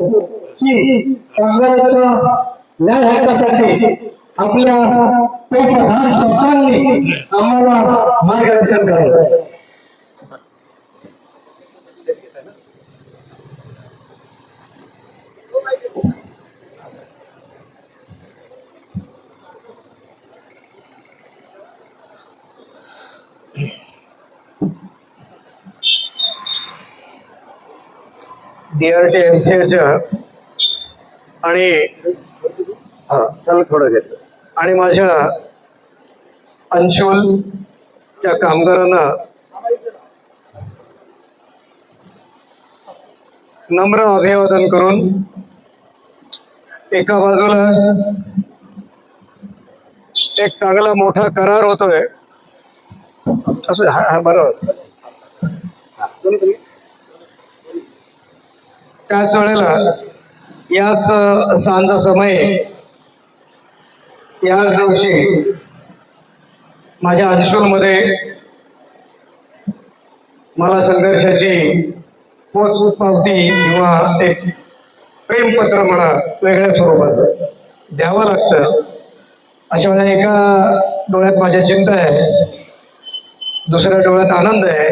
की कामगारांच्या न्याय हक्कासाठी आपल्या प्रधान संस्थांनी आम्हाला मार्गदर्शन करावं. DRT MCH आणि चला थोडं घेतलं आणि माझ्या अंशोलच्या कामगारांना नम्र अभिवादन करून एका बाजूला एक चांगला मोठा करार होतोय असं बरोबर. त्याच वेळेला याच सांज समय याच दिवशी माझ्या अंशुलमध्ये मला संघर्षाची पोच पावती किंवा एक प्रेमपत्र म्हणा वेगळ्या स्वरूपाचं द्यावं लागतं. अशा वेळेला एका डोळ्यात माझ्या चिंता आहे, दुसऱ्या डोळ्यात आनंद आहे.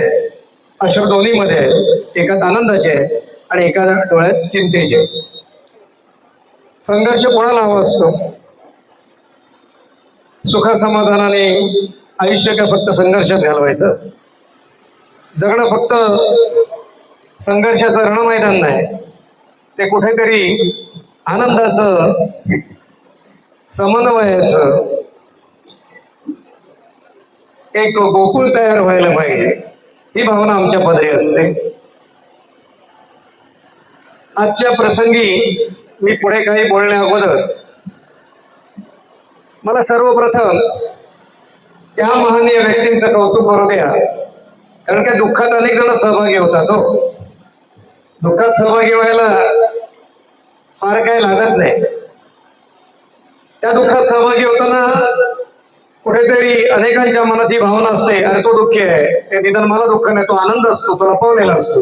अशा दोन्हीमध्ये एकात आनंदाचे आहे आणि एका डोळ्यात चिंतेचे. संघर्ष कोणाला हवा असतो? सुखा समाधानाने आयुष्य का फक्त संघर्षात घालवायचं? जगणं फक्त संघर्षाचं रणमैदान नाही, ते कुठेतरी आनंदाचं समन्वयाचं एक गोकुळ तयार व्हायला पाहिजे, ही भावना आमच्या पदरी असते. आजच्या प्रसंगी मी पुढे काही बोलण्या अगोदर मला सर्वप्रथम त्या महनीय व्यक्तींचं कौतुक करू द्या, कारण त्या दुःखात अनेक जण सहभागी होतात. हो, दुःखात सहभागी व्हायला फार काही लागत नाही. त्या दुःखात सहभागी होताना कुठेतरी अनेकांच्या मनात ही भावना असते, अरे तो दुःखी आहे, ते निदान मला दुःख नाही, तो आनंद असतो, तो लपवलेला असतो.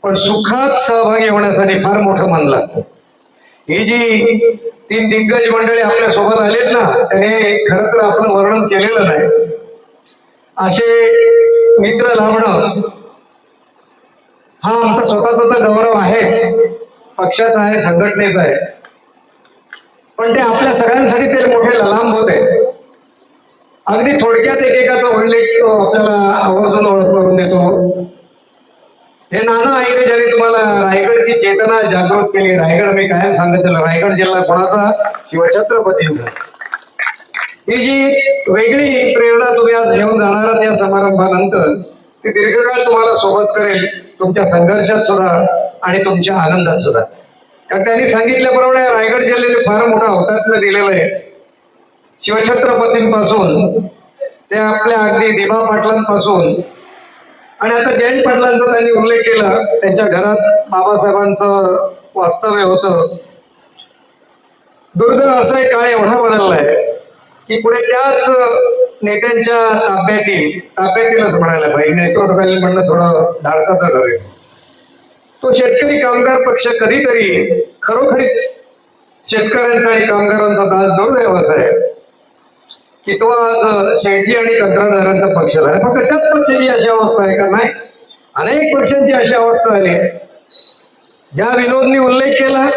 पण सुखात सहभागी होण्यासाठी फार मोठं मन लागतं. ही जी 3 दिग्गज मंडळी आपल्या सोबत आलेत ना, त्याने खरं तर आपण वर्णन केलेलं नाही. असे मित्र लाभणं हा आमचा स्वतःचा तर गौरव आहेच, पक्षाचा आहे, संघटनेचा आहे, पण ते आपल्या सगळ्यांसाठी ते मोठे ललाम होते. अगदी थोडक्यात एकेकाचा उल्लेख आपल्याला आवर्जून ओळख करून देतो. हे नाना ऐके ज्यांनी तुम्हाला रायगडची चेतना जागृत केली. रायगड मी कायम सांगितलं, रायगड जिल्हा कोणाचा? शिवछत्रपतींचा. ही जी वेगळी प्रेरणा तुम्ही आज घेऊन जाणार या समारंभानंतर, ती दीर्घकाळ तुम्हाला सोबत करेल, तुमच्या संघर्षात सुद्धा आणि तुमच्या आनंदात सुद्धा. कारण त्यांनी सांगितल्याप्रमाणे रायगड जिल्ह्याने फार मोठा अवतार दिलेला आहे. शिवछत्रपतींपासून ते आपल्या अगदी दिबा पाटलांपासून आणि आता जयंत पाटलांचा त्यांनी उल्लेख केला, त्यांच्या घरात बाबासाहेबांचं वास्तव्य होतं. दुर्दैव असं एक काळ एवढा बदललाय की पुढे त्याच नेत्यांच्या ताब्यातीलच म्हणायला पाहिजे, नेतृत्वाखाली म्हणणं थोडं धाडसाचं ठरेल. तो शेतकरी कामगार पक्ष कधीतरी खरोखरीच शेतकऱ्यांचा आणि कामगारांचा आज दुर्दैवच आहे की तो आज शेती आणि कंत्राटदारांचा पक्ष झाला. फक्त त्याच पक्षाची अशी अवस्था आहे का? नाही, अनेक पक्षांची अशी अवस्था आली आहे. ज्या विनोदनी उल्लेख केला,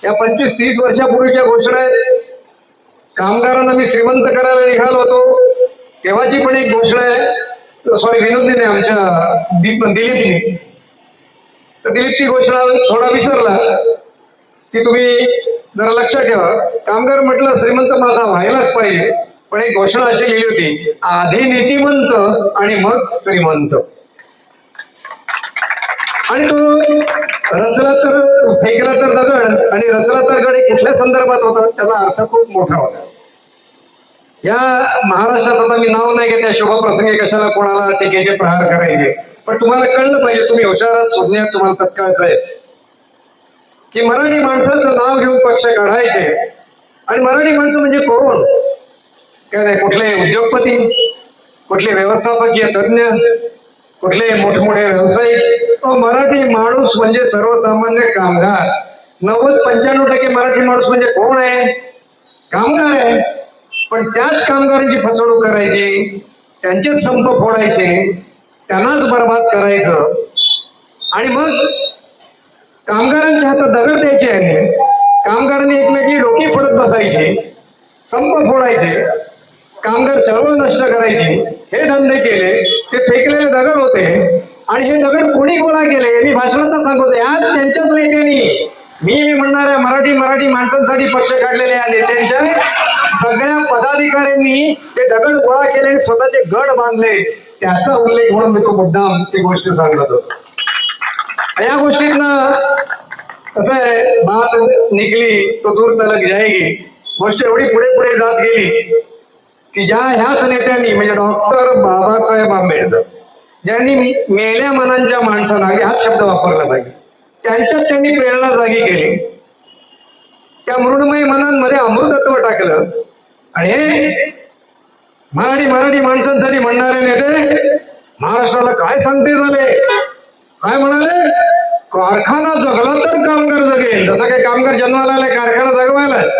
या 25-30 वर्षापूर्वीच्या घोषणा आहेत. कामगारांना मी श्रीमंत करायला निघालो होतो, तेव्हाची पण एक घोषणा आहे. सॉरी, विनोदनी नाही, आमच्या दिलीपनी. तर दिलीप ती घोषणा थोडा विसरला की तुम्ही जरा लक्षात ठेवा. कामगार म्हटलं श्रीमंत माझा व्हायलाच पाहिजे, पण एक घोषणा अशी लिहिली होती, आधी नीतिमंत आणि मग श्रीमंत. आणि तो रचला तर फेकला तर दगड आणि रचला तर गड कुठल्या संदर्भात होता, त्याचा अर्थ खूप मोठा होता. या महाराष्ट्रात आता मी नाव नाही घेत, त्या शुभप्रसंगी कशाला कोणाला टीकेचे प्रहार करायचे, पण तुम्हाला कळलं पाहिजे, तुम्ही हुशारात सुज्ञात, तुम्हाला तत्काळ कळेल की मराठी माणसाचं नाव घेऊन पक्ष काढायचे. आणि मराठी माणसं म्हणजे कोण? काय नाही, कुठले उद्योगपती, कुठले व्यवस्थापकीय तज्ञ, कुठले मोठमोठे व्यावसायिक, तो मराठी माणूस म्हणजे सर्वसामान्य कामगार. 90-95% मराठी माणूस म्हणजे कोण आहे? कामगार आहे. पण त्याच कामगारांची फसवणूक करायची, त्यांचेच संप फोडायचे, त्यांनाच बरबाद करायचं आणि मग कामगारांच्या हातात दगड द्यायचे आहे. कामगारांनी एकमेकी डोकी फोडत बसायची, संप फोडायचे, कामगार चळवळ नष्ट करायची. हे धंदे केले, ते फेकलेले दगड होते. आणि हे दगड कोणी गोळा केले? मी भाषणात सांगतो, यात त्यांच्याच नेत्यांनी, मी म्हणणाऱ्या मराठी माणसांसाठी पक्ष काढलेल्या या नेत्यांच्या सगळ्या पदाधिकाऱ्यांनी ते दगड गोळा केले आणि स्वतःचे गड बांधले. त्याचा उल्लेख म्हणून मी तो मुद्दाम ती गोष्ट सांगत होतो. या गोष्टीतनं कसं आहे, बात निघली तो दूर तलक जाएगी. गोष्ट एवढी पुढे पुढे जात गेली की ज्या ह्याच नेत्यांनी म्हणजे डॉक्टर बाबासाहेब आंबेडकर, ज्यांनी मेल्या मनांच्या माणसाला हाच शब्द वापरला पाहिजे, त्यांच्यात त्यांनी प्रेरणा जागी केली. त्या मृण्मय मनांमध्ये अमृतत्व टाकलं. आणि हे मराठी माणसांसाठी म्हणणारे नेते महाराष्ट्राला काय सांगते झाले, काय म्हणाले? कारखाना जगला तर कामगार जगेल. जसं काही कामगार जन्माला आले कारखाना जगवायलाच,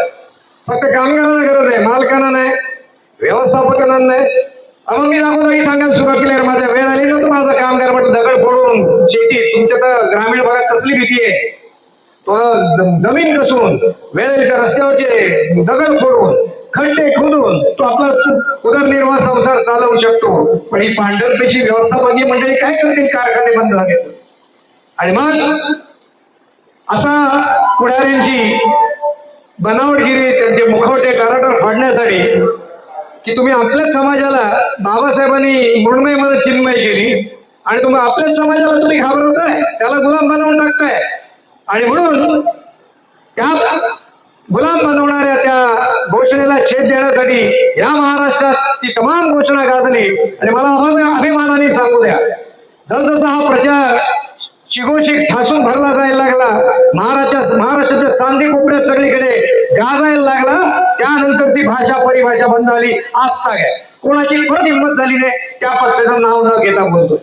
फक्त कामगारांना गरज आहे, मालकांना नाही, व्यवस्थापकांना नाही. मग मी जागोजागी सांगायला सुरुवात केली, माझ्या वेळ आली नव्हतं, माझा कामगार म्हटलं दगड फोडून शेती, तुमच्या तर ग्रामीण भागात कसली भीती आहे, तो जमीन कसून वेळेच्या रस्त्यावरचे दगड फोडून खड्डे खोदून तो आपला उदरनिर्वाह संसार चालवू शकतो. पण ही पांढरपेशी व्यवस्थापकीय मंडळी काय करतील? कारखाने बंद झाले. आणि मग असा पुढाऱ्यांची बनावटगिरी, त्यांचे मुखवटे कराटर फाडण्यासाठी की तुम्ही आपल्याच समाजाला, बाबासाहेबांनी मृण्मय मन चिन्मय केली आणि तुम्ही आपल्याच समाजाला तुम्ही घाबरवताय, त्याला गुलाम बनवून टाकताय. आणि म्हणून त्या गुलाम बनवणाऱ्या त्या घोषणेला छेद देण्यासाठी या महाराष्ट्रात ती तमाम घोषणा गाजली. आणि मला अभिमानाने सांगू द्या, जसजसा हा प्रचार शिगोशिक ठासून भरला जायला लागला, महाराष्ट्राच्या सांदी कोपऱ्यात सगळीकडे गाजायला लागला, त्यानंतर ती भाषा परिभाषा बंद झाली. आज आहे कोणाची परत हिंमत झाली नाही त्या पक्षाचं नाव न घेता बोलतो.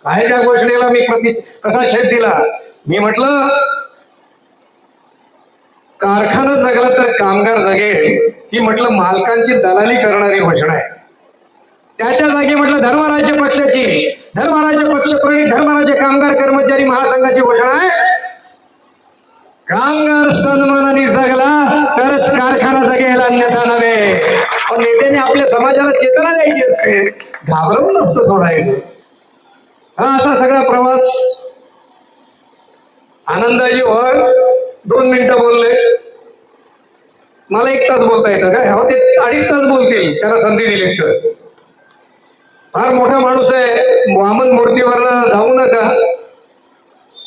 काय त्या घोषणेला मी कसा छेद दिला? मी म्हटलं कारखाना जगला तर कामगार जगेल ही म्हटलं मालकांची दलाली करणारी घोषणा आहे. त्याच्या जागी म्हटलं धर्मराज्य पक्षाची, धर्मराज्य पक्ष प्रणित धर्मराज्य कामगार कर्मचारी महासंघाची घोषणा आहे. कामगार सन्मानाने जगला तरच कारखाना जगेल, अन्यथा नव्हे. पण नेत्याने आपल्या समाजाला चेतना द्यायची असते, घाबरवून नसतं सोडायचं. हा असा सगळा प्रवास आनंदाची ओळ. 2 मिनिटं बोलले, मला 1 तास बोलता येतं का? हो, ते 2.5 तास बोलतील, त्याला संधी दिली तर. फार मोठा माणूस आहे, मोहम्मद मूर्तीवर जाऊ नका,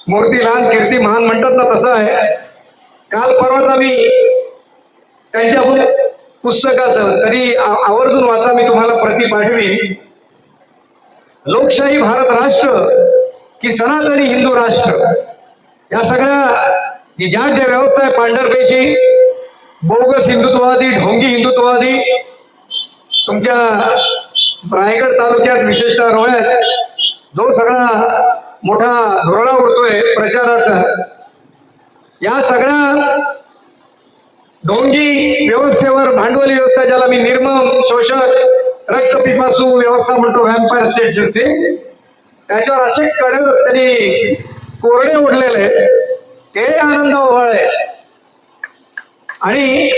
मूर्ती लहान कीर्ती महान म्हणतात ना, तसं आहे. काल परवाच आम्ही त्यांच्या पुस्तकाचं कधी आवर्जून वाचा, मी तुम्हाला प्रति पाठवीन. लोकशाही भारत राष्ट्र की सनातनी हिंदू राष्ट्र, या सगळ्या जी ज्या व्यवस्था आहे, पांढरपेशी, बोगस हिंदुत्ववादी, ढोंगी हिंदुत्ववादी, तुमच्या रायगड तालुक्यात विशेषतः रोह्यात जो सगळा मोठा धोरणा उडतोय प्रचाराचा, या सगळ्या ढोंगी व्यवस्थेवर, भांडवली व्यवस्था, ज्याला मी निर्मम शोषक रक्तपिपासू व्यवस्था म्हणतो, व्हॅम्पायर स्टेट सिस्टीम, त्याच्यावर असे कडक त्यांनी कोरडे ओढलेले, ते आनंद ओहळे. आणि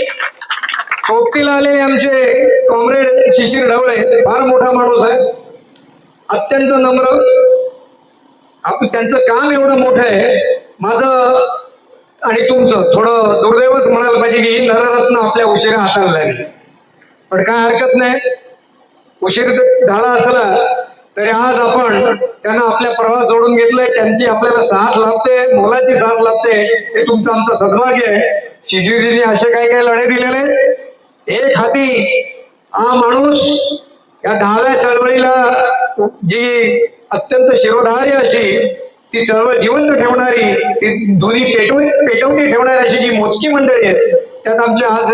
सोबतीला आलेले आमचे कॉम्रेड शिशिर ढवळे, फार मोठा माणूस आहे, अत्यंत नम्र. त्यांचं काम एवढं मोठं आहे, माझं आणि तुमचं थोडं दुर्दैवच म्हणायला पाहिजे की ही नररत्न आपल्या उशिरा हाताला लागली. पण काय हरकत नाही, उशीर झाला असला तरी आज आपण त्यांना आपल्या प्रवास जोडून घेतलंय, त्यांची आपल्याला साथ लाभते, मोलाची साथ लाभते, हे तुमचं आमचं सद्भाग्य आहे. शिशिरजींनी असे काही लढे दिलेले. एक हाती हा माणूस या डाव्या चळवळीला, जी अत्यंत शिरोधारी अशी ती चळवळ जिवंत ठेवणारी, ती दोन्ही पेटवती ठेवणारी अशी जी मोजकी मंडळी आहेत, त्यात आमच्या आज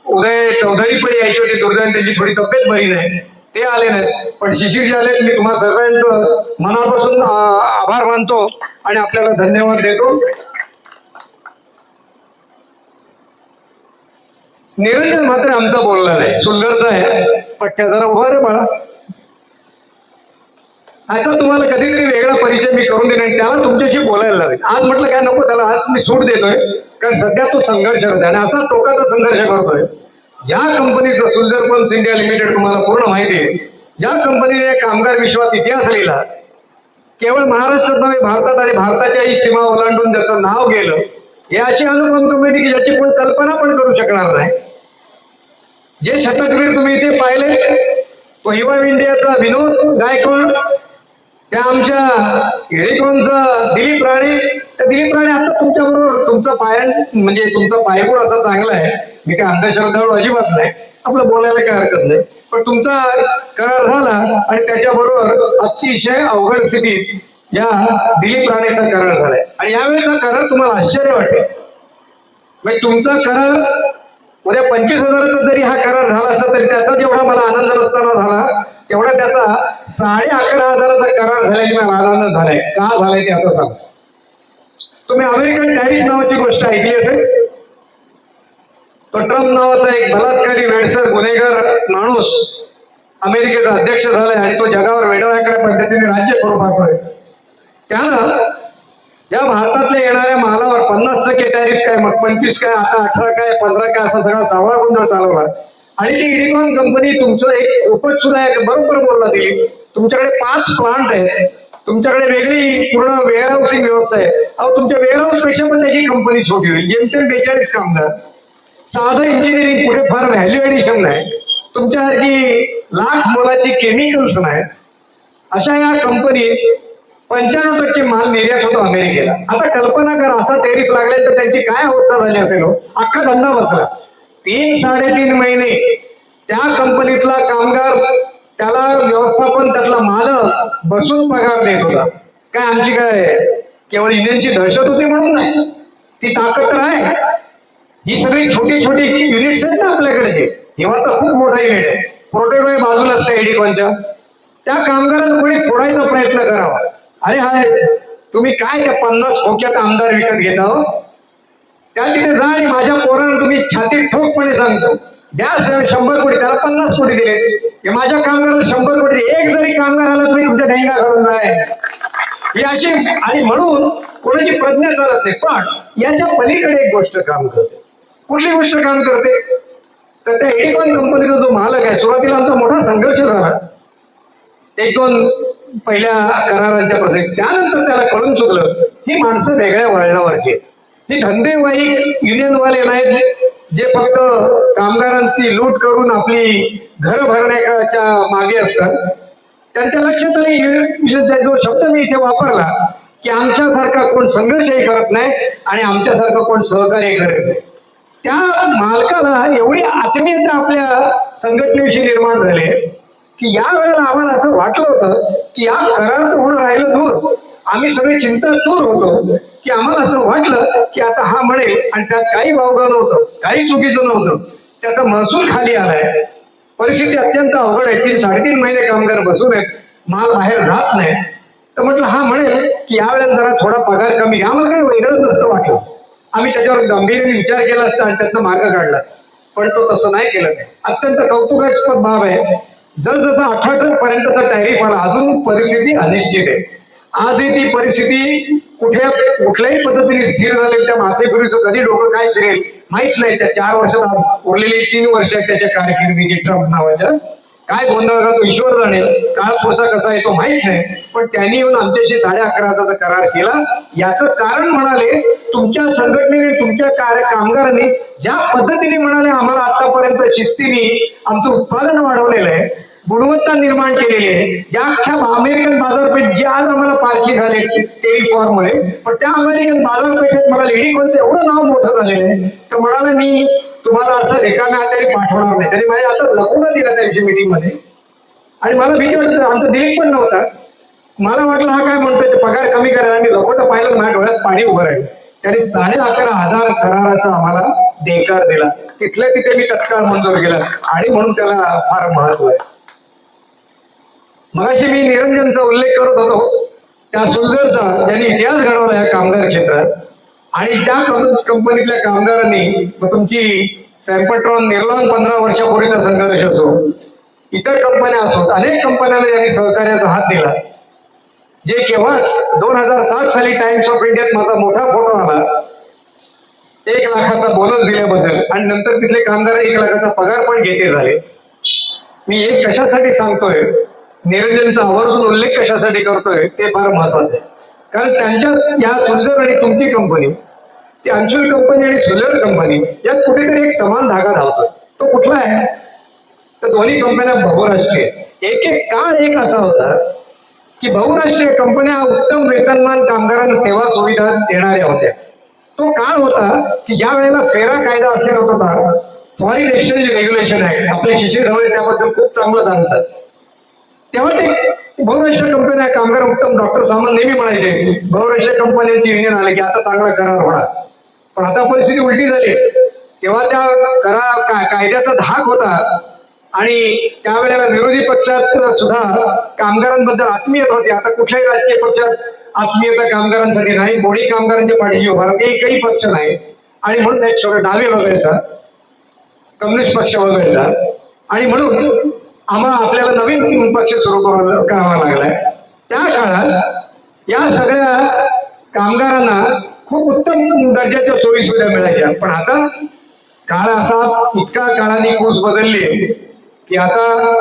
उदय चौधरी पण यायची होती, दुर्दैवाने त्यांची थोडी तब्येत बरी नाही, ते आले नाहीत, पण शिशिरजी आले. मी तुम्हा सगळ्यांचं मनापासून आभार मानतो आणि आपल्याला धन्यवाद देतो. निरंजन मात्र आमचा बोलला नाही, सुंदरचा आहे. पट्ट्या जरा उभा रे बाळा. आता तुम्हाला कधीतरी वेगळा परिचय मी करून देईन आणि त्याला तुमच्याशी बोलायला लावेल. आज म्हटलं काय नको त्याला, आज मी सूट देतोय कारण सध्या तो संघर्ष करतोय आणि असा टोकाचा संघर्ष करतोय. ज्या कंपनीचं सुंदरपंप्स इंडिया लिमिटेड तुम्हाला पूर्ण माहिती आहे, ज्या कंपनीने कामगार विश्वात इतिहास लिहिला, केवळ महाराष्ट्रात नव्हे भारतात आणि भारताच्याही सीमा ओलांडून ज्याचं नाव गेलं, हे अशी अनुपम कंपनी की ज्याची कोण कल्पना पण करू शकणार नाही. जे शतकवीर तुम्ही इथे पाहिले, तो हिवा इंडियाचा विनोद गायकवाड, त्या आमच्या एडिकॉनचा दिलीप राणे. त्या दिलीप राणे आता तुमच्या बरोबर तुमचा म्हणजे तुमचा पायगुण असा चांगला आहे. मी काय अंधश्रद्धाळू अजिबात नाही, आपलं बोलायला काय हरकत नाही. पण तुमचा करार झाला आणि त्याच्याबरोबर अतिशय अवघड स्थितीत या दिलीप राणेचा करार झालाय आणि यावेळेचा करार तुम्हाला आश्चर्य वाटेल. म्हणजे तुमचा करार उद्या 25,000चा जरी हा करार झाला असता तरी त्याचा जेवढा मला आनंद नसताना झाला तेवढा त्याचा 11,500चा करार झाल्याने मला आनंद झालाय. का झालाय ते आता सांग. तुम्ही अमेरिकन टॅरिफ नावाची गोष्ट ऐकली असेल. तो ट्रम्प नावाचा एक बलात्कारी वेडसर गुन्हेगार माणूस अमेरिकेचा अध्यक्ष झालाय आणि तो जगावर वेडवाकडे पद्धतीने राज्य करू पाहतोय. त्यानं या भारतातल्या येणाऱ्या मालावर 50% टॅरिफ काय, मग 25 काय, आता 18 काय, 15 काय, असा सगळा सावळा गोंधळ चालवला. आणि ती इडिकॉन कंपनी तुमचं एक उपज सुद्धा आहे, बरोबर बोलला दिली. तुमच्याकडे 5 प्लांट आहेत, तुमच्याकडे वेगळी पूर्ण वेअरहाऊसिंग व्यवस्था आहे. अहो तुमच्या वेअरहाऊस पेक्षा पण त्याची कंपनी छोटी होईल. जेमतेम 42 कामगार, साधं इंजिनिअरिंग, कुठे फार व्हॅल्यू एडिशन नाही, तुमच्यासारखी लाख मोलाची केमिकल्स नाही. अशा या कंपनीत 95% माल निर्यात होतो अमेरिकेला. आता कल्पना करा असा टॅरिफ लागले तर त्यांची काय अवस्था झाली असेल. अख्खा धंदा बसला. 3-3.5 महिने त्या कंपनीतला कामगार, त्याला व्यवस्थापन, त्यातला मालक बसून पगार देत होता. काय आमची काय केवळ इंडियनची दहशत होती म्हणून नाही, ती ताकद तर आहे. ही सगळी छोटी छोटी युनिट्स आहेत ना आपल्याकडे. तेव्हा तर खूप मोठा युनिट आहे. प्रोटेक्ट आहे बाजूलाच त्या एडिकॉनच्या. त्या कामगारांना कोणी फोडायचा प्रयत्न करावा. अरे हाय, तुम्ही काय त्या 50 खोक्यात आमदार विकत घेता हो? त्या तिथे जा आणि माझ्या पोरांना तुम्ही छातीत ठोकपणे सांगतो द्या 100 कोटी, त्याला 50 कोटी दिले. हे माझ्या कामगाराला 100 कोटी, एक जरी कामगार आला तुम्ही तुमच्या ढेंगा करून जाय ही अशी. आणि म्हणून कोणाची प्रज्ञा चालत नाही. पण याच्या पलीकडे एक गोष्ट काम करते. कुठली गोष्ट काम करते तर त्या एडिकॉन कंपनीचा जो मालक आहे, सुरुवातीला आमचा मोठा संघर्ष झाला 1-2 पहिल्या करारांच्या प्रसंगी. त्यानंतर त्याला कळून चुकलं ही माणसं वेगळ्या वळणावरची आहेत. ही धंदेवाईक युनियनवाले नाहीत जे फक्त कामगारांची लूट करून आपली घरं भरण्याच्या मागे असतात. त्यांच्या लक्षात आले जो शब्द मी इथे वापरला की आमच्यासारखा कोण संघर्षही करत नाही आणि आमच्यासारखं कोण सहकार्य करत नाही. त्या मालकाला एवढी आत्मीयता आपल्या संघटनेविषयी निर्माण झाली की या वेळेला आम्हाला असं वाटलं होतं की या करार होणं राहिलं दूर, आम्ही सगळे चिंतात दूर होतो की आम्हाला असं वाटलं की आता हा म्हणेल आणि त्यात काही वावगा नव्हतं, काही चुकीचं नव्हतं, त्याचा महसूल खाली आलाय. परिस्थिती अत्यंत अवघड आहे. 3-3.5 महिने कामगार बसून आहेत, माल बाहेर जात नाही. तर म्हटलं हा म्हणेल की यावेळेला जरा थोडा पगार कमी घ्या. आम्हाला काही वेगळं नसतं वाटलं. आम्ही त्याच्यावर गंभीरने विचार केला असता आणि त्यातनं मार्ग काढला असता. पण तो तसं नाही केलं. अत्यंत कौतुकास्पद बाब आहे. जसजसा 68 पर्यंतचा टॅरिफ आला अजून परिस्थिती अनिश्चित आहे. आजही ती परिस्थिती कुठल्याही पद्धतीने स्थिर झाली. त्या माथेफिरीचं कधी डोकं काय फिरेल माहित नाही. त्या 4 वर्षात उरलेली 3 वर्ष आहेत त्याच्या कारकिर्दीची ट्रम्प नावाच्या. काय गोंधळ घालतो ईश्वर जाणेल. काळ पुढचा कसा आहे तो माहित नाही. पण त्यांनी येऊन आमच्याशी 11.5चा करार केला. याचं कारण म्हणाले तुमच्या संघटनेने, तुमच्या कामगारांनी ज्या पद्धतीने म्हणाले आम्हाला आतापर्यंत शिस्तीने आमचं उत्पादन वाढवलेलं आहे, गुणवत्ता निर्माण केलेली आहे. ज्या अख्ख्या अमेरिकन बाजारपेठ जी आज आम्हाला पारखी झाले टेरिफॉर्ममुळे, पण त्या अमेरिकन बाजारपेठेत मला एडिकॉनचं एवढं नाव मोठं झालेलं आहे. तर म्हणाले मी तुम्हाला असं रिकाम्या हाताने पाठवणार नाही. तरी माझ्या आता लपून दिला त्या दिवशी मीटिंग मध्ये आणि मला भीती वाटत. आमचा दिलीप पण नव्हता. मला वाटलं हा काय म्हणतोय ते पगार कमी करायला. आणि लपोटं पाहिलं माझ्या डोळ्यात पाणी उभं राहिलं. त्याने 11,500 कराराचा आम्हाला देकार दिला. तिथल्या तिथे मी तत्काळ मंजूर केला आणि म्हणून त्याला फार महत्व आहे. मगाशी मी निरंजनचा उल्लेख करत होतो, त्या सुंदरचा ज्यांनी इतिहास घडवला या कामगार क्षेत्रात, आणि त्या कंपनीतल्या कामगारांनी तुमची सॅम्पट्रॉन निर्लॉन 15 वर्षापूर्वीचा संघर्ष असो, इतर कंपन्या असो, अनेक कंपन्यांना ज्यांनी सहकार्याचा हात दिला. जे केव्हाच 2007 साली टाइम्स ऑफ इंडियात माझा मोठा फोटो आला 1 लाखाचा बोनस दिल्याबद्दल, आणि नंतर तिथले कामगार 1 लाखाचा पगार पण घेते झाले. मी हे कशासाठी सांगतोय, निरंजनचा आवर्जून उल्लेख कशासाठी करतोय ते फार महत्वाचं आहे. कारण त्यांच्या या सुंदर आणि तुमची कंपनी, ती अंशुल कंपनी आणि सुंदर कंपनी यात कुठेतरी एक समान धागा धावतोय. तो कुठला आहे? तर दोन्ही कंपन्या बहुराष्ट्रीय. एक काळ एक असा होता की बहुराष्ट्रीय कंपन्या उत्तम वेतनमान कामगारांना सेवा सुविधा देणाऱ्या होत्या. तो काळ होता की ज्या वेळेला फेरा कायदा असेल होता, फॉरेन एक्सचेंज रेग्युलेशन ऍक्ट, आपले शिशिर ढवळे त्याबद्दल खूप चांगलं जाणतात. तेव्हा ते बहुराष्ट्रीय कंपन्या, कामगार उत्तम, डॉक्टर सामंत नेहमी म्हणायचे बहुराष्ट्रीय कंपन्यांची युनियन आले की आता चांगला करार होणार. पण आता परिस्थिती उलटी झाली. तेव्हा त्या कायद्याचा धाक होता आणि त्यावेळेला विरोधी पक्षात सुद्धा कामगारांबद्दल आत्मीयता होती. आता कुठल्याही राजकीय पक्षात आत्मीयता कामगारांसाठी नाही, मोडी कामगारांच्या पाठीशी उभा राहते एकही पक्ष नाही. आणि म्हणून एक छोटे डावे वगळतात, कम्युनिस्ट पक्ष वगळतात, आणि म्हणून आम्हाला आपल्याला नवीन पक्ष सुरू करावा लागलाय. त्या काळात या सगळ्या कामगारांना खूप उत्तम दर्जाच्या सोयी सुविधा मिळायच्या. पण आता काळ असा इतका काळाने कोस बदलली की आता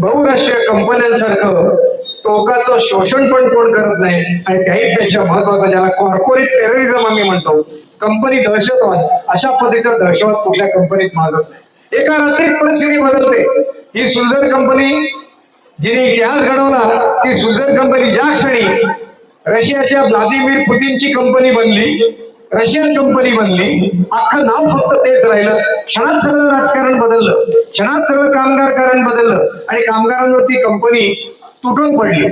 बहुराष्ट्रीय कंपन्यांसारखं टोकाचं शोषण पण कोण करत नाही. आणि त्याहीपेक्षा महत्वाचं, ज्याला कॉर्पोरेट टेररिझम आम्ही म्हणतो, कंपनी दहशतवाद, अशा पद्धतीचा दहशतवाद कुठल्या कंपनीत मागत नाही. एका रात्रीत परिस्थिती बदलते. ही सुंदर कंपनी जिने इतिहास घडवला, ती सुंदर कंपनी ज्या क्षणी रशियाच्या व्लादिमीर पुतीनची कंपनी बनली, रशियन कंपनी बनली, अख्खं नाव फक्त तेच राहिलं. क्षणात सगळं राजकारण बदललं, क्षणात सगळं कामगारकारण बदललं आणि कामगारांवरती कंपनी तुटून पडली.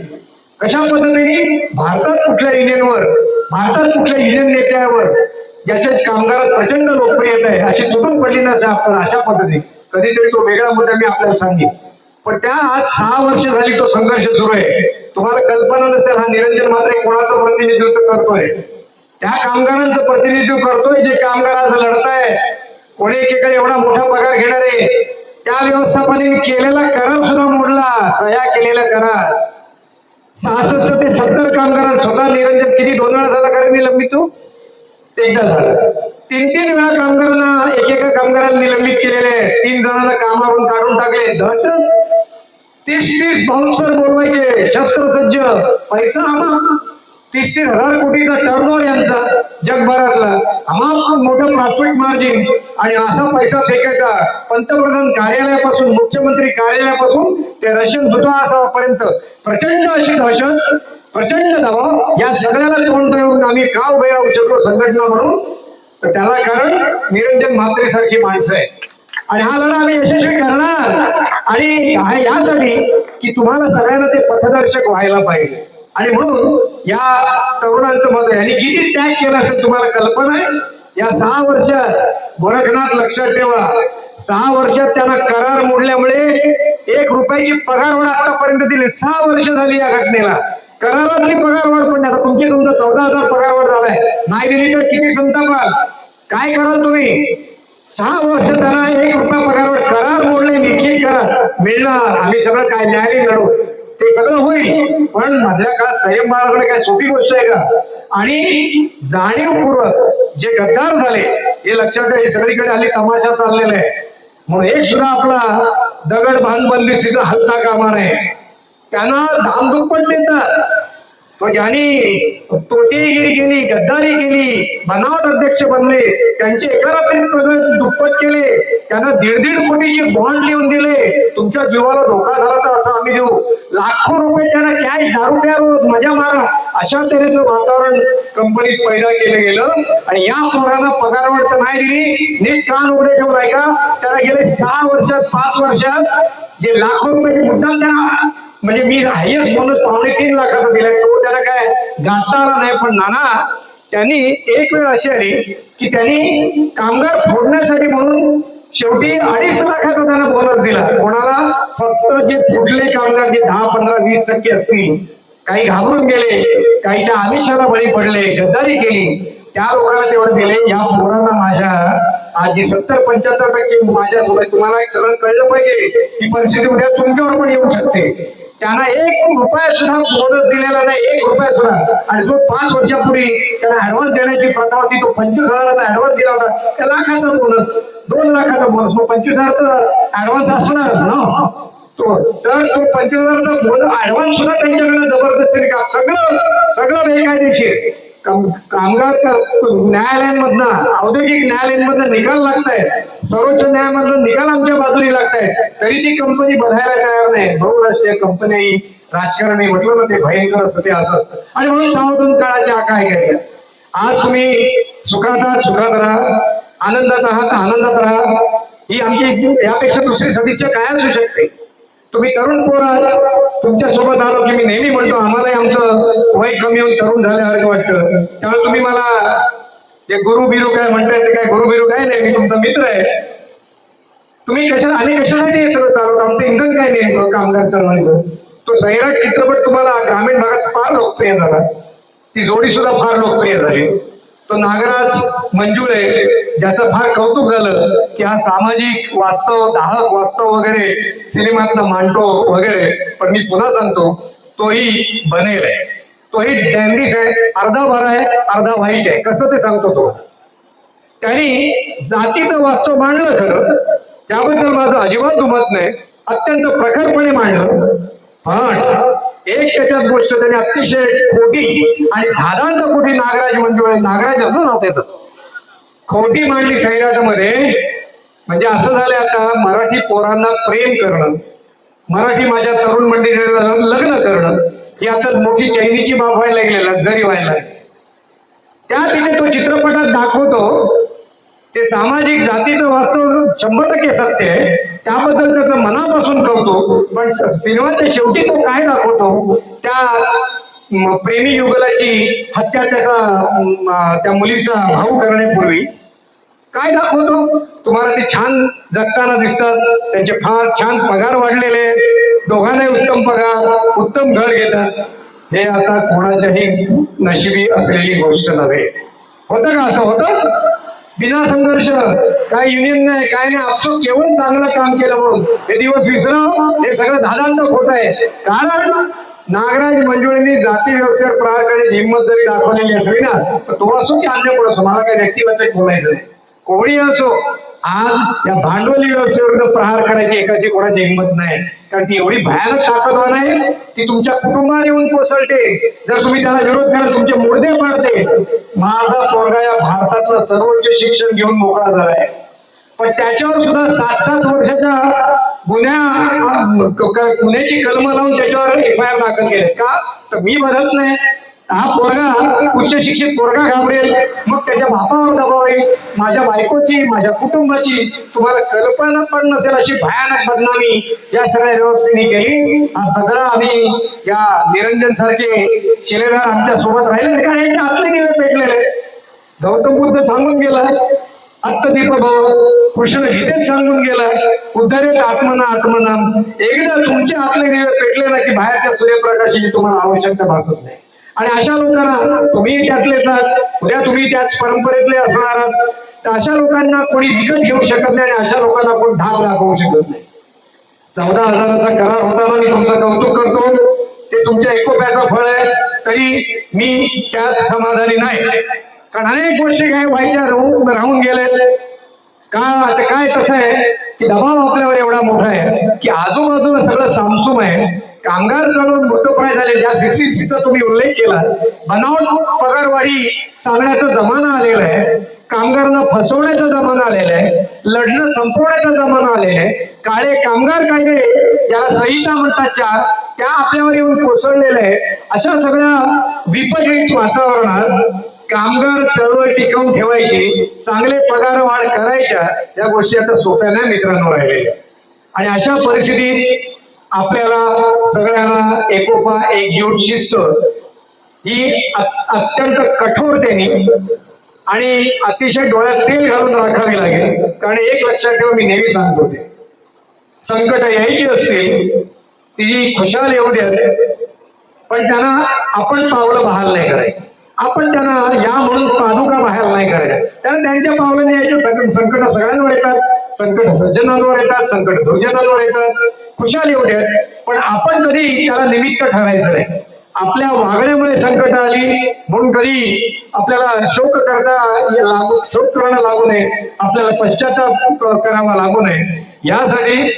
कशा पद्धतीने? भारतात कुठल्या युनियनवर, भारतात कुठल्या युनियन नेत्यावर ज्याच्या कामगारात प्रचंड लोकप्रियता आहे अशी तुटून पडली ना अशा पद्धतीने. कधीतरी तो वेगळा मुद्दा मी आपल्याला सांगेन. पण त्या आज 6 वर्ष झाली तो संघर्ष सुरू आहे. तुम्हाला कल्पना नसेल, हा निरंजन मात्र कोणाचं प्रतिनिधित्व करतोय? त्या कामगारांचं प्रतिनिधित्व करतोय जे कामगार आज लढताय. कोणी एकेकडे एवढा मोठा पगार घेणार आहे, त्या व्यवस्थापनाने केलेला करार सुद्धा मोडला, सह्या केलेला करार. 66 ते 70 कामगारांना स्वतः निरंजन किती 2 वेळा झाला कारण निलंबित तो एकदा झाला. 3 वेळा कामगारांना, एकेका कामगारांना निलंबित केलेले, 3 जणांना कामावरून काढून टाकले. दहशत. 30 बाउन्सर बोलवायचे शस्त्रसज्ज, पैसा आम्हा 30 हजार कोटीचा टर्नओव्हर यांचा जगभरातला, आम्हाला मोठं प्रॉफिट मार्जिन, आणि असा पैसा फेकायचा पंतप्रधान कार्यालयापासून, मुख्यमंत्री कार्यालयापासून ते रशियन दूतावासापर्यंत. प्रचंड अशी दहशत, प्रचंड दबाव. या सगळ्याला तोंड देऊन आम्ही का उभे राहू शकलो संघटना म्हणून? तर त्याला कारण निरंजन म्हात्रे सारखी माणसं आहे. आणि हा लढा आम्ही यशस्वी करणार. आणि यासाठी की तुम्हाला सगळ्यांना ते पथदर्शक व्हायला पाहिजे. आणि म्हणून या तरुणांचं मत आहे, आणि किती त्याग केला असेल तुम्हाला कल्पना आहे? या 6 वर्षात गोरखनाथ लक्षात ठेवा, 6 वर्षात त्यांना करार मोडल्यामुळे 1 रुपयाची पगारवाढ आतापर्यंत दिली. 6 वर्ष झाली या घटनेला. करारातली पगारवाढ पण आता तुमची समजा 14,000 पगारवाढ झालाय, नाही दिली तर किती संतापाल? काय कराल तुम्ही? 6 वर्ष त्यांना 1 रुपया पगारवाढ, करार मोडले, लिखित करार मिळणार. आम्ही सगळं काय न्यायालयीन लढू, ते सगळं होईल. पण मधल्या काळात संयम बाळगणं काय सोपी गोष्ट आहे का? आणि जाणीवपूर्वक जे गद्दार झाले हे लक्षात ठेवा. हे सगळीकडे आली तमाशा चाललेला आहे. म्हणून एक सुद्धा आपला दगड बांध बंदिस्तीचा हलता कामा नये. त्यांना दामदुप्पट देतात. तो ज्यांनी तोटेगिरी केली, गद्दारी केली, बनावट अध्यक्ष बनले, त्यांचे एका रात्रीत पगार दुप्पट केले, त्यांना 1.5 कोटीचे बॉन्ड लिहून दिले. तुमच्या जीवाला धोका झाला तर असं आम्ही देऊ. लाखो रुपये त्यांना कॅश, दारू प्या, मजा मारा, अशा तऱ्हेचं वातावरण कंपनीत पैदा केलं गेलं. आणि या पोरांना पगारवाढ तर नाही दिली, नीट कान उघडे ठेवून ऐका. त्याला गेले 6 वर्षात, 5 वर्षात जे लाखो रुपयाचे मुद्दाम त्यांना, म्हणजे मी हायस्ट बोनस 3.25 लाखाचा दिलाय, तो त्याला काय गाठता आला नाही. पण नाना, त्यांनी एक वेळ अशी आली की त्यांनी कामगार फोडण्यासाठी म्हणून शेवटी 2.5 लाखाचा त्यानं बोनस दिला. कोणाला? फक्त जे फुटले कामगार, जे 10, 15, 20% असतील, काही घाबरून गेले, काही त्या आमिषाला बळी पडले, गद्दारी केली, त्या लोकांना तेवढं दिले. या पोरांना माझ्या आज जी 70-75% माझ्यासोबत, तुम्हाला एक सगळं कळलं पाहिजे ही परिस्थिती उद्या तुमच्यावर पण येऊ शकते. त्यांना 1 रुपया सुद्धा बोनस दिलेला नाही, 1 रुपया सुद्धा. आणि जो 5 वर्षापूर्वी त्याला ऍडव्हान्स देण्याची प्रथा होती, तो 25,000चा ऍडव्हान्स दिला होता. त्या लाखाचा बोनस, 2 लाखाचा बोनस, मग 25,000चा ऍडव्हान्स असणारच ना तो. तर तो 25,000चा बोनस ऍडव्हान्स सुद्धा त्यांच्याकडे जबरदस्तीने का सगळं बेकायदेशीर. कामगार न्यायालयांमधनं, औद्योगिक न्यायालयांमधनं निकाल लागतायत, सर्वोच्च न्यायालयामधनं निकाल आमच्या बाजूने लागतायत, तरी ती कंपनी बघायला तयार नाही. बहुराष्ट्रीय कंपनी, राजकारणी म्हटलं ना ते भयंकर असतं, ते असं असतं. आणि म्हणून सावधून काळाच्या काय घ्यायचं. आज तुम्ही सुखात आहात, सुखात राहा, आनंदात आहात, आनंदात राहा. ही आमची यापेक्षा दुसरी सदिच्छा काय असू शकते. तुम्ही तरुण पोर आहात, तुमच्या सोबत आलो की मी नेहमी म्हणतो आम्हालाही आमचं वय कमी होऊन तरुण झाल्यासारखं वाटतं. त्यामुळे तुम्ही मला जे गुरु बिरू काय म्हणताय ते काय गुरु बिरू काय नाही, मी तुमचा मित्र आहे. तुम्ही कशासाठी हे सगळं चालवतो? आमचं इंधन काय नाही कामगार चळवळीचं. तो सैराट चित्रपट तुम्हाला ग्रामीण भागात फार लोकप्रिय झाला, ती जोडी सुद्धा फार लोकप्रिय झाली. तो नागराज मंजुळे, ज्याचं फार कौतुक झालं की हा सामाजिक वास्तव, दाहक वास्तव वगैरे सिनेमातनं मांडतो वगैरे. पण मी पुन्हा सांगतो, तोही बनेल आहे, तोही डॅम्बिस आहे, अर्धा बरा आहे अर्धा वाईट आहे. कसं ते सांगतो तो. त्यांनी जातीचं वास्तव मांडलं खरं, त्याबद्दल माझं अजिबात दुमत नाही, अत्यंत प्रखरपणे मांडलं. पण एक त्याच्यात गोष्ट त्याने अतिशय खोटी आणि धादांत खोटी, नागराज मंजुळे, नागराज असं नाव त्याचं, खोटी मांडली सैराटमध्ये. म्हणजे असं झालंय आता मराठी पोरांना प्रेम करणं, मराठी माझ्या तरुण मंडळीला लग्न करणं ही आता मोठी चैनीची बाब व्हायला लागली, लक्झरी व्हायला. त्या तिथे तो चित्रपटात दाखवतो ते सामाजिक जातीचं वास्तव 100% सत्य आहे, त्याबद्दल त्याचं मनापासून कौतुक. पण सिनेमाच्या शेवटी तो काय दाखवतो, त्या प्रेमी युगलाची हत्या त्या मुलीचा भाऊ करण्यापूर्वी काय दाखवतो. तुम्हाला ते छान जगताना दिसतात, त्यांचे फार छान पगार वाढलेले, दोघांनाही उत्तम पगार, उत्तम घर घेतात. हे आता कोणाच्याही नशिबी असलेली गोष्ट नव्हे. होतं का? असं होतं बिना संघर्ष, काय युनियन नाही, काय नाही, आपसूक केवळ चांगलं काम केलं म्हणून हे दिवस विसराव. हे सगळं धादांत खोटं आहे. कारण नागराज मंजुळेंनी जाती व्यवस्थेवर प्रहार करण्याची हिंमत जरी दाखवलेली असली ना, तर तो असो की अन्य कोण असो, मला काही व्यक्तिवाचक बोलायचं नाही, कोणी असो, आज या भांडवली व्यवस्थेवर प्रहार करायची एकाची कोणाची हिंमत नाही. कारण ती एवढी भयानक ताकदवान आहे, ती तुमच्या कुटुंबाला येऊन कोसळते. जर तुम्ही त्याला विरोध केला तुमचे मुर्दे पाडते. माझा पोरगा या भारतातलं सर्वोच्च शिक्षण घेऊन मोकळा झालाय, पण त्याच्यावर सुद्धा 7-7 वर्षाच्या गुन्ह्याची कलम लावून त्याच्यावर FIR दाखल केले. का? तर मी बदलत नाही. हा पोरगा, उच्च शिक्षित पोरगा घाबरेल, मग त्याच्या बापावर दबाव येईल, माझ्या बायकोची, माझ्या कुटुंबाची. तुम्हाला कल्पना पण नसेल अशी भयानक बदनामी या सगळ्या व्यवस्थेने केली. हा सगळा आम्ही या निरंजन सारखे शिलेदार आमच्या सोबत राहिले, कारण यांच्या आतले दिवे पेटलेले. गौतम बुद्ध सांगून गेलाय, आत्मदीप भव, कृष्ण गीतेत सांगून गेलाय, उद्धरेत आत्मना आत्मना. एकदा तुमच्या आतले दिवे पेटले ना की बाहेरच्या सूर्यप्रकाशाची तुम्हाला आवश्यकता भासत नाही. आणि अशा लोकांना, तुम्ही त्यातलेच आहात, उद्या तुम्ही त्याच परंपरेतले असणार आहात, तर अशा लोकांना कोणी विकत घेऊ शकत नाही आणि अशा लोकांना कोण धाक दाखवू शकत नाही. 14,000चा करार होताना मी तुमचं कौतुक करतो, ते तुमच्या एकोप्याचं फळ आहे, तरी मी त्यात समाधानी नाही. कारण अनेक गोष्टी काय व्हायच्या राहून गेले. का आता काय तसं आहे की दबाव आपल्यावर एवढा मोठा आहे की आजूबाजूला सगळं सामसूम आहे. कामगार चळवळ मोठोपणे झाले, ज्या सिस्टीचा तुम्ही उल्लेख केला, बनावट पगारवाढी सांगण्याचा जमाना आलेला आहे, कामगारांना फसवण्याचा जमाना आलेला आहे, लढणं संपवण्याचा जमाना आलेला आहे. काळे कामगार कायदे, ज्याला संहिता म्हणतात 4, त्या आपल्यावर येऊन कोसळलेल्या आहे. अशा सगळ्या विपरीत वातावरणात कामगार चळवळ टिकवून ठेवायची, चांगले पगार वाढ करायच्या, या गोष्टी आता सोप्या नाही मित्रांनो राहिलेल्या. आणि अशा परिस्थितीत आपल्याला सगळ्यांना एकोपा, एकजूट, शिस्त ही अत्यंत कठोरतेने आणि अतिशय डोळ्यात तेल घालून राखावी लागेल. कारण एक लक्षात ठेवा, मी नेहमी सांगतो ते, संकट यायची असतील ती खुशाल येऊ द्या, पण त्यांना आपण पावलं बहाल नाही करायचं. आपण त्यांना या म्हणून पादुका बाहेर नाही करायच्या. त्यांना त्यांच्या पावलं यायचे. संकट सगळ्यांवर येतात, संकट सज्जनांवर येतात, संकट दुर्जनांवर येतात, खुशाल येऊ द्या, पण आपण कधी त्याला निमित्त ठरायचं नाही. आपल्या वागण्यामुळे संकट आली म्हणून कधी आपल्याला शोक करणं लागू नये, आपल्याला पश्चाताप करावा लागू नये. यासाठी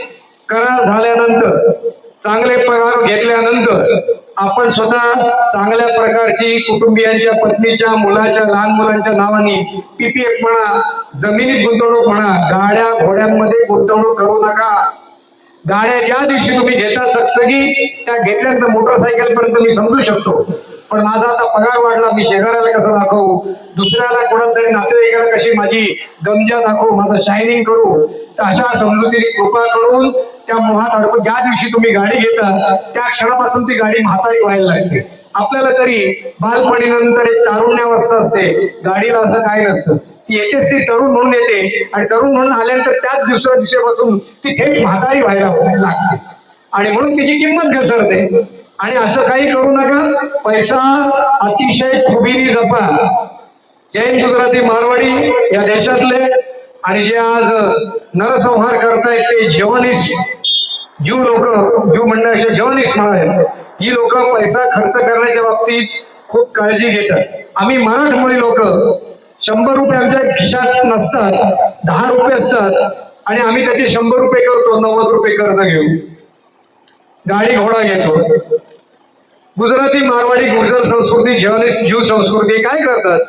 करार झाल्यानंतर, चांगले पगार घेतल्यानंतर आपण स्वतः चांगल्या प्रकारची कुटुंबियांच्या, पत्नीच्या, मुलाच्या, लहान मुलांच्या नावाने PPF म्हणा, जमिनीत गुंतवणूक म्हणा, गाड्या घोड्यांमध्ये गुंतवणूक करू नका. गाड्या ज्या दिवशी तुम्ही घेता चकचकीत, त्या घेतल्यानंतर मोटरसायकल पर्यंत मी समजू शकतो, पण माझा आता पगार वाढला, मी शेजाऱ्याला कसं दाखवू, दुसऱ्याला कोणातरी नातेवाईकाला कशी माझी गमजा दाखवू, माझं शायनिंग करू. तर अशा समजुतीने कृपा करून त्या मोहात अडकून ज्या दिवशी तुम्ही गाडी घेता त्या क्षणापासून ती गाडी म्हातारी व्हायला लागते. आपल्याला तरी बालपणीनंतर एक तारुण्यावस्था असते, गाडीला असं काय नसतं. ती येतेच, ती तरुण म्हणून येते, आणि तरुण म्हणून आल्यानंतर त्याच दुसऱ्या दिवशीपासून ती थेट म्हातारी व्हायला लागते, आणि म्हणून तिची किंमत घसरते. आणि असं काही करू नका. पैसा अतिशय खुबीने जपा. जैन, गुजराती, मारवाडी या देशातले आणि जे आज नरसंहार करतायत ते ज्यू मंडळाचे जवनिस्ट आहेत. ही लोक पैसा खर्च करण्याच्या बाबतीत खूप काळजी घेतात. आम्ही मराठमोळी लोक 100 रुपये आमच्या खिशात नसतात, 10 रुपये असतात, आणि आम्ही त्याचे 100 रुपये करतो, 90 रुपये कर्ज घेऊ, गाडी घोडा घेतो. गुजराती, मारवाडी, गुर्जर संस्कृती, ज्यू संस्कृती काय करतात,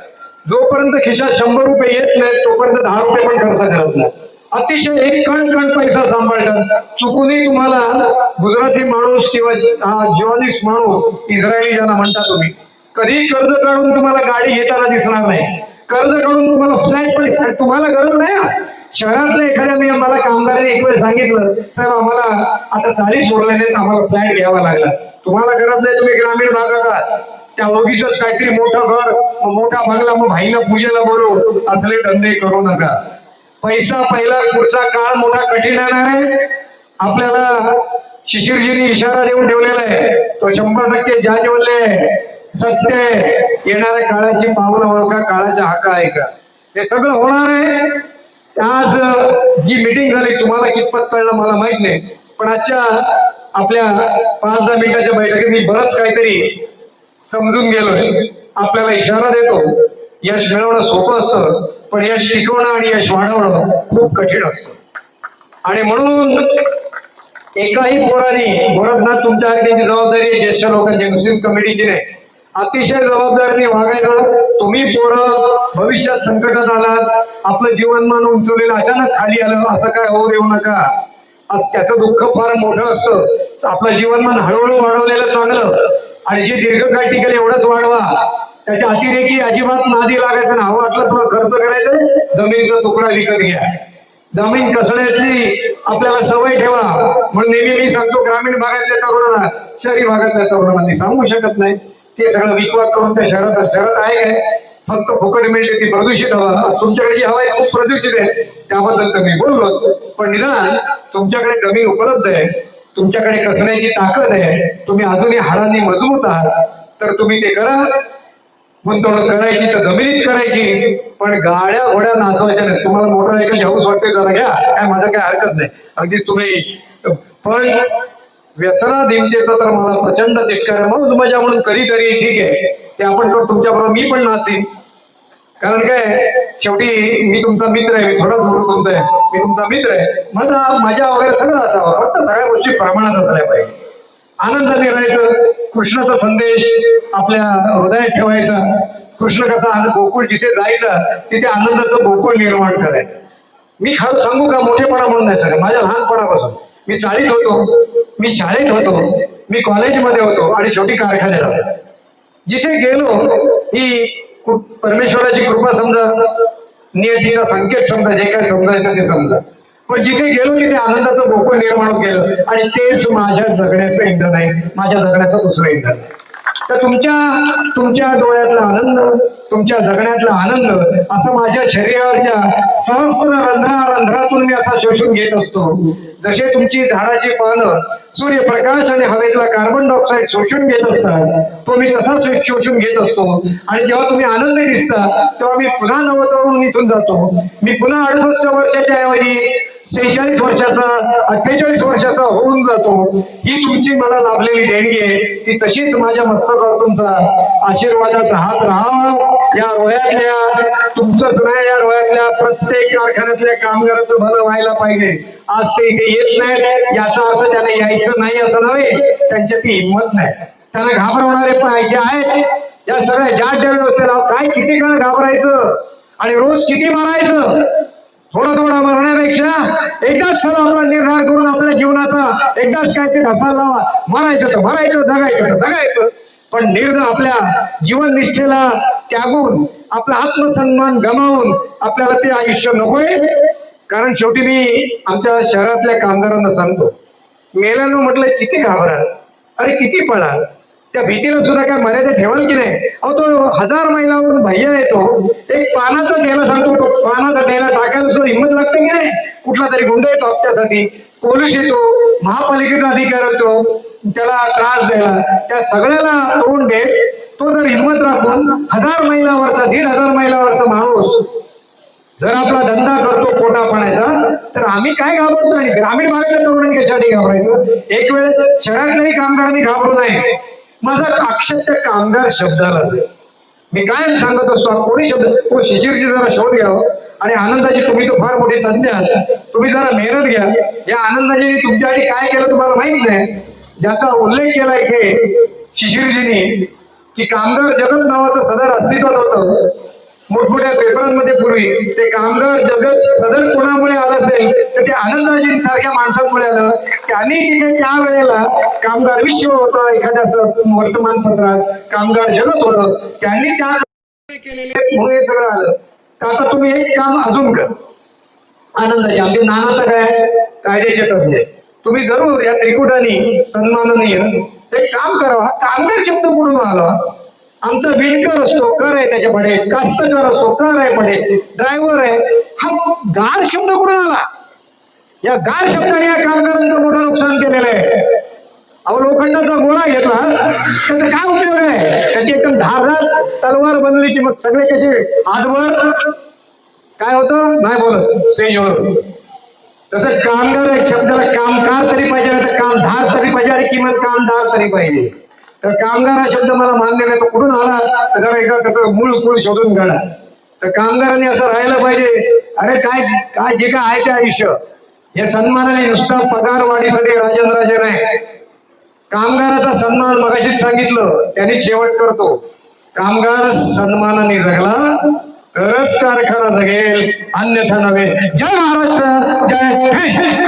जोपर्यंत खिशात 100 रुपये येत नाहीत तोपर्यंत 10 रुपये पण खर्च करत नाही. अतिशय एक कण पैसा सांभाळतात. चुकूनही तुम्हाला गुजराती माणूस किंवा ज्युअलिस्ट माणूस, इस्रायली ज्यांना म्हणता तुम्ही, कधी कर्ज काढून तुम्हाला गाडी घेताना दिसणार नाही. कर्ज काढून तुम्हाला फ्लॅट पण तुम्हाला गरज नाही. शहरातल्या एखाद्या मला कामगाराने एक वेळ सांगितलं, साहेब आम्हाला आता 40 सोडले नाहीत, आम्हाला फ्लॅट घ्यावा लागला. तुम्हाला गरज नाही, तुम्ही ग्रामीण भागात आहात, त्या ओगीच काहीतरी मोठं घर, मोठा बंगला, मग भाईला पूजेला बोलू, असले धंदे करू नका. पैसा पहिला, पुढचा काळ मोठा कठीण येणार आहे. आपल्याला शिशिरजीने इशारा देऊन ठेवलेला आहे, तो 100% जाजवले सत्य येणाऱ्या काळाची पावलं ओळखा, काळाच्या हाका ऐका. हे सगळं होणार आहे. आज जी मीटिंग झाली तुम्हाला कितपत कळलं मला माहित नाही, पण आजच्या आपल्या 5-10 मिनिटाच्या बैठकीत मी बरंच काहीतरी समजून गेलोय. आपल्याला इशारा देतो, यश मिळवणं सोपं असतं, पण यश टिकवणं आणि यश वाढवणं खूप कठीण असतं. आणि म्हणून एकाही पोराने भरतनाथ, तुमच्या त्यांची जबाबदारी आहे, ज्येष्ठ लोकांची, नुसतीच कमिटीची नाही, अतिशय जबाबदारीने वागायचं. तुम्ही पोरं भविष्यात संकटात आलात, आपलं जीवनमान उंचवलेलं अचानक खाली आलं, असं काय होऊ देऊ नका. आज त्याचं दुःख फार मोठं असतं. आपलं जीवनमान हळूहळू वाढवलेलं चांगलं, आणि जे दीर्घकाळ टिकेल एवढंच वाढवा. त्याच्या अतिरेकी अजिबात नादी लागायचं ना. हवं वाटलं थोडं खर्च करायचं, जमिनीचा तुकडा विकत घ्या. जमीन कसण्याची आपल्याला सवय ठेवा. म्हणून नेहमी मी सांगतो, ग्रामीण भागातल्या तरुणांना शहरी भागातल्या तरुणांना मी सांगू शकत नाही, ते सगळं विकवाद करून त्या शहरात आहे काय, फक्त फुकट मिळते ती प्रदूषित हवा. तुमच्याकडे जी हवा आहे खूप प्रदूषित आहे, त्याबद्दल तर मी बोललो, पण निदान तुमच्याकडे जमीन उपलब्ध आहे, तुमच्याकडे कसण्याची ताकद आहे, तुम्ही अजूनही हाडांनी मजबूत आहात, तर तुम्ही ते करा. गुंतवणूक करायची तर जमिनीत करायची, पण गाड्या घोड्या नाचवायच्या नाही. तुम्हाला मोटरसायकल हाऊस वाटते जरा घ्या, काय माझं काय हरकत नाही, अगदीच तुम्ही. पण व्यसनाधीनतेचा तर मला प्रचंड तिटकार आहे. मौज मजा म्हणून कधीतरी ठीक आहे, ते आपण करतो. तुमच्याबरोबर मी पण नाचीन, कारण काय, शेवटी मी तुमचा मित्र आहे, मी थोडाच बोलू तुमचा आहे, मी तुमचा मित्र आहे. मजा वगैरे सगळं असावं, फक्त सगळ्या गोष्टी प्रमाणात असल्या पाहिजे. आनंदाने राहायचं, कृष्णाचा संदेश आपल्या हृदयात ठेवायचा. कृष्ण कसा गोकुळ जिथे जायचा तिथे आनंदाचं गोकुळ निर्माण करायचं. मी खरं सांगू का, मोठेपणा म्हणून नाही सगळं, माझ्या लहानपणापासून मी चाळीत होतो, मी शाळेत होतो, मी कॉलेजमध्ये होतो, आणि शेवटी कारखान्यात होतो. जिथे गेलो, ही परमेश्वराची कृपा समजा, नियतीचा संकेत समजा, जे काय समजायचं ते समजा, पण जिथे गेलो तिथे आनंदाचं गोकुळ निर्माण केलं, आणि तेच माझ्या जगण्याचं इंधन आहे, माझ्या जगण्याचं दुसरं इंधन आहे. तर तुमच्या डोळ्यातला आनंद, तुमच्या जगण्यातला आनंद असा माझ्या शरीरावरच्या सहस्त्र रंध्रातून मी असा शोषून घेत असतो. जसे तुमची झाडाची पानं सूर्यप्रकाश आणि हवेतला कार्बन डायऑक्साईड शोषून घेत असतात, तो मी तसा शोषून घेत असतो. आणि जेव्हा तुम्ही आनंदी दिसता तेव्हा मी पुन्हा नवतरुण इथून जातो. मी पुन्हा 68 वर्षाच्या ऐवजी 46 वर्षाचा, 48 वर्षाचा होऊन जातो. ही तुमची मला लाभलेली देणगी आहे. ती तशीच माझ्या मस्तकावर तुमचा आशीर्वादाचा हात राहावा. या रोह्यातल्या, तुमचंच नाही, या रोह्यातल्या प्रत्येक कारखान्यातल्या कामगाराचं भलं व्हायला पाहिजे. आज ते इथे येत नाहीत याचा अर्थ त्यांना यायचं नाही असं नव्हे, त्यांच्यात ती हिंमत नाही. त्यांना घाबरवणारे पाहिजे आहेत या सगळ्या ज्या व्यवस्थेला काय किती काळ घाबरायचं आणि रोज किती मारायचं. थोडं थोडं मरण्यापेक्षा एकदाच सर्व आपला निर्धार करून आपल्या जीवनाचा एकदाच काय ते ढसाला लावा. मरायचं तर मरायचं, जगायचं तर जगायचं, पण निर्धार आपल्या जीवननिष्ठेला त्यागून, आपला आत्मसन्मान गमावून आपल्याला ते आयुष्य नकोय. कारण शेवटी मी आमच्या शहरातल्या कामगारांना सांगतो, मेल्यानं म्हटलं किती घाबरा, अरे किती पळा, त्या भीतीला सुद्धा काय मर्यादा ठेवाल की नाही. अहो तो 1000 मैलावरून भैया येतो, एक पानाचा द्यायला सांगतो, तो पानाचा द्यायला टाकायला सुद्धा हिंमत लागते की नाही. कुठला तरी गुंड येतो हप्त्यासाठी, पोलीस येतो, महापालिकेचा अधिकारी येतो त्याला त्रास द्यायला, त्या सगळ्याला तोंड दे. तो जर हिंमत राखून 1000 मैलावरचा, 1500 मैलावरचा माणूस जर आपला धंदा करतो पोटा पाण्याचा, तर आम्ही काय घाबरतो. आणि ग्रामीण भागातल्या तरुणांनी कशासाठी घाबरायचं. एक वेळ शहरातल्याही कामगारांनी घाबरू नये. माझा अक्षरशः कामगार शब्दालाच आहे. मी काय सांगत असतो, कोणी शब्द तो शिशिरची जरा शोध घ्यावं. आणि आनंदाची, तुम्ही तर फार मोठे तज्ञ आहात, तुम्ही जरा मेहनत घ्या. या आनंदाची तुमच्यासाठी काय केलं तुम्हाला माहित नाही. ज्याचा उल्लेख केला इथे शिशिरजींनी, की कामगार जगत नावाचं सदर अस्तित्वात होतं. मोठमोठ्या पेपरांमध्ये पूर्वी ते कामगार जगत सदर कोणामुळे आलं असेल तर ते आनंदराजेंसारख्या माणसांमुळे आलं. त्यांनी तिथे त्या वेळेला कामगार विश्व होतं, एखाद्या वर्तमानपत्रात कामगार जगत होतं, त्यांनी त्या केलेले सगळं आलं. तर आता तुम्ही एक काम अजून कर. आनंदाचे आमचे नाना तर काय कायद्याचे तज्ञ, तुम्ही जरूर या त्रिकुटाने सन्माननीय एक काम करावा. कामगार शब्द कुठून आला. आमचा विणकर असतो, कर आहे त्याच्या पडे, कास्तकार असतो, कर आहे पडे, ड्रायव्हर आहे. हा गार शब्द कुठून आला. या गार शब्दाने या कामगारांचं मोठं नुकसान केलेलं आहे. अहो लोखंडाचा गोळा घेतला त्याचा काय उपयोग आहे. त्याची एकदम धारदार तलवार बनली की मग सगळे कसे हातवर काय होतं नाही बोलत स्टेजवर. तसं कामगार एक शब्दाला कामकार तरी पाहिजे, नाही तर कामधार तरी पाहिजे, आणि किमान कामदार तरी पाहिजे. तर कामगार हा शब्द मला मान्य नाही, तो कुठून आला तर जरा एकदा त्याचं मूळ शोधून काढा. तर कामगारांनी असं राहायला पाहिजे, अरे काय काय जे काय आहे ते आयुष्य हे सन्मानाने, नुसता पगार वाढीसाठी राजन नाही. कामगाराचा सन्मान मगाशीच सांगितलं, त्यांनी शेवट करतो. कामगार सन्मानाने जगला तरच कारखाना जगेल, अन्यथा नव्हे. जय महाराष्ट्र, जय हिंद.